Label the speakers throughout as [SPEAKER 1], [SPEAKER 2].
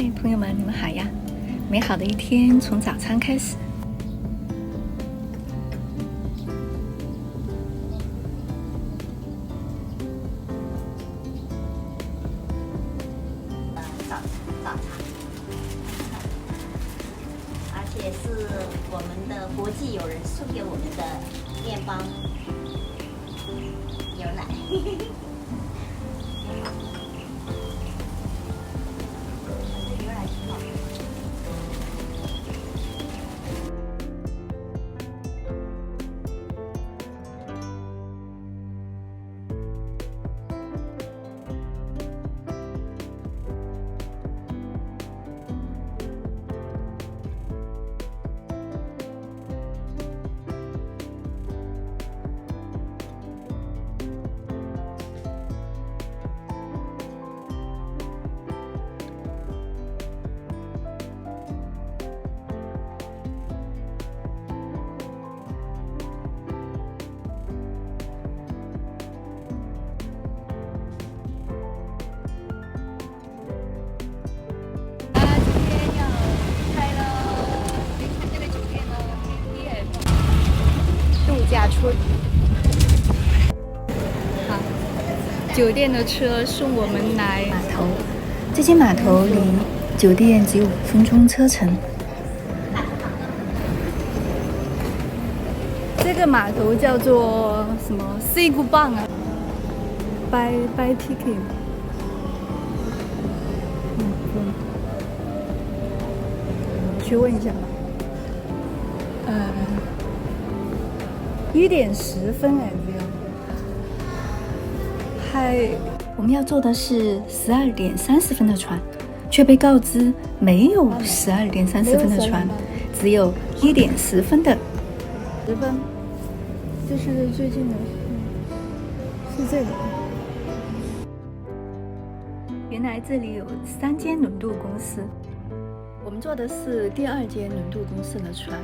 [SPEAKER 1] 嗨，朋友们，你们好呀！美好的一天从早餐开始。
[SPEAKER 2] 早茶，而且是我们的国际友人送给我们的面包、牛奶。牛奶挺好的。
[SPEAKER 1] 度假村。好，酒店的车送我们来码头。这间码头离酒店只有5分钟车程。这个码头叫做什么 ？C 古棒啊 ？Buy ticket。去问一下吧。1点10分哎，这样。嗨，我们要坐的是12点30分的船，却被告知没有12点30分的船，只有1点10分的。10分，这是最近的，是这个。原来这里有3间轮渡公司，我们坐的是第2间轮渡公司的船。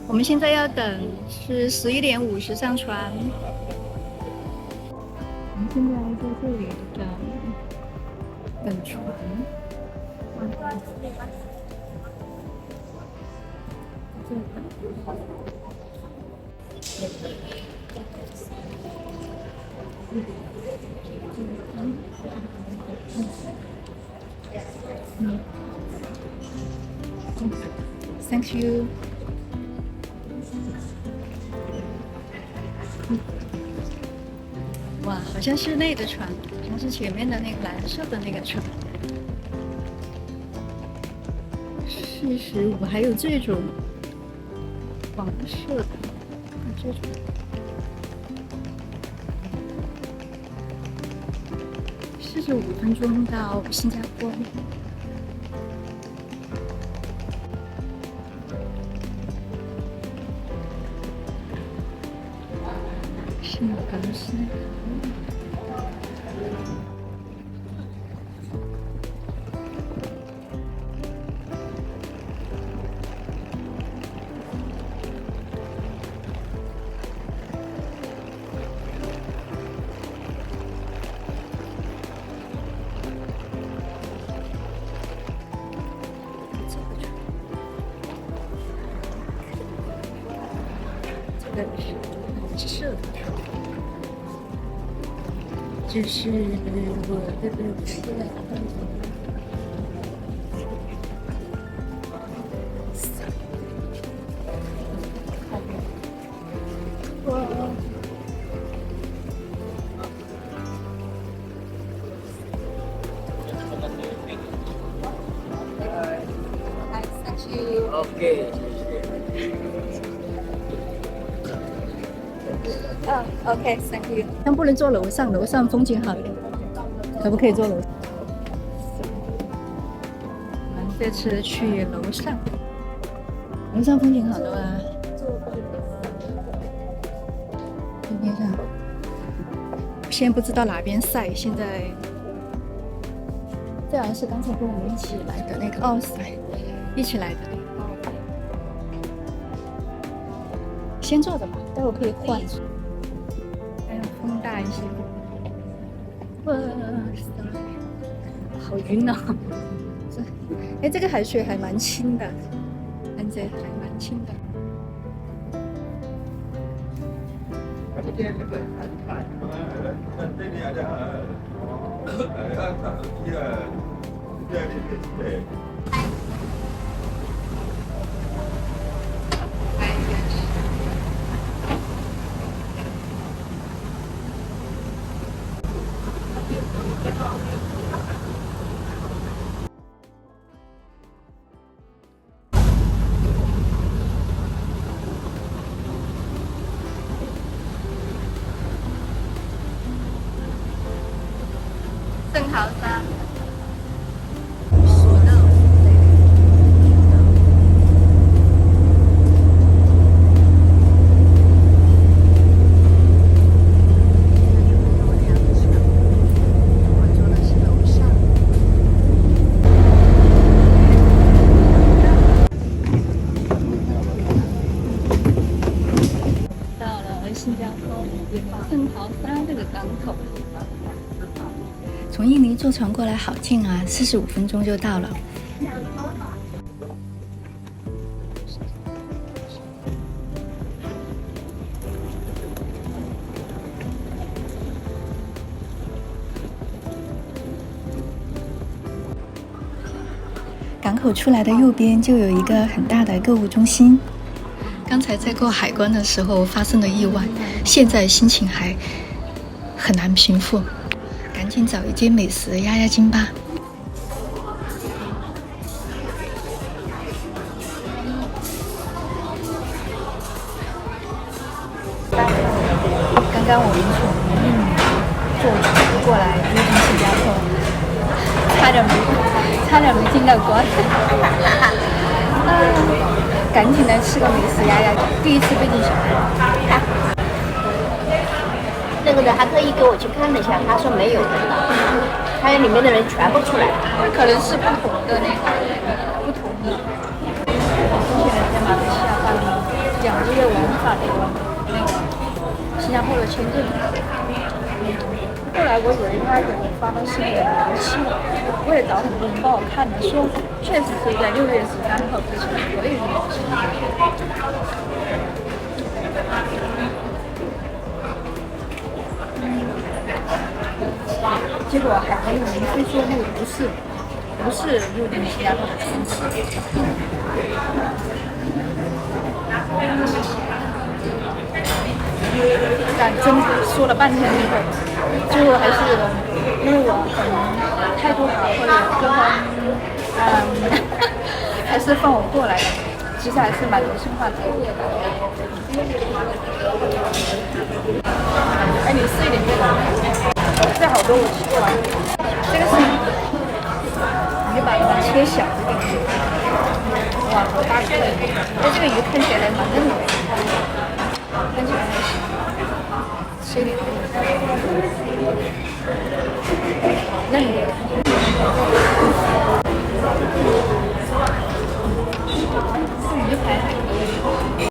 [SPEAKER 1] 我们现在要等是11点50上船。我们现在在这里等船。Thank you。哇，好像是那个船，好像是前面的那个蓝色的那个船。45，还有这种黄色的，这种。45分钟到新加坡。是格斯。是的，这是我的车。
[SPEAKER 3] OK。
[SPEAKER 1] OK， thank you。但不能坐楼上，楼上风景好一点，可不可以坐楼上？我们这次去楼上，楼上风景好的啊。这边上，先不知道哪边晒，现在这好像是刚才跟我们一起来的那个奥赛，一起来的那个。先坐着吧，待会可以换。风大一些。哇塞，好晕啊！哎，这个海水还蛮清的，看着还蛮清的。圣淘沙。到了新加坡圣淘沙这个港口。从印尼坐船过来好近啊，45分钟就到了。港口出来的右边就有一个很大的购物中心。刚才在过海关的时候发生了意外，现在心情还很难平复。赶紧找一间美食压压惊吧。刚刚我们从印尼坐船过来入境新加坡，差点没进到关。赶紧来吃个美食压压惊，第一次背进小孩。
[SPEAKER 2] 那个人还特意给我去看了一下，他说没有人了，他里面的人全部出来了。
[SPEAKER 1] 可能是不同的不同意。之前在马来西亚办2个月往返的新加坡的签证，后来我以为他给我发的是那个明细，我也找很多人帮我看了，说确实是在6月13号之前可以入境。结果海关的人非说那个不是入境新加坡的城市。但真说了半天之后，最后还是因为我可能态度好或者各方还是放我过来的，其实还是蛮人性化的。哎，你试一点这个。这好多我吃过了，这个是你就把它切小一点，哇，好大个！哎，这个鱼看起来蛮嫩的，看起来还行，吃一点，嫩的。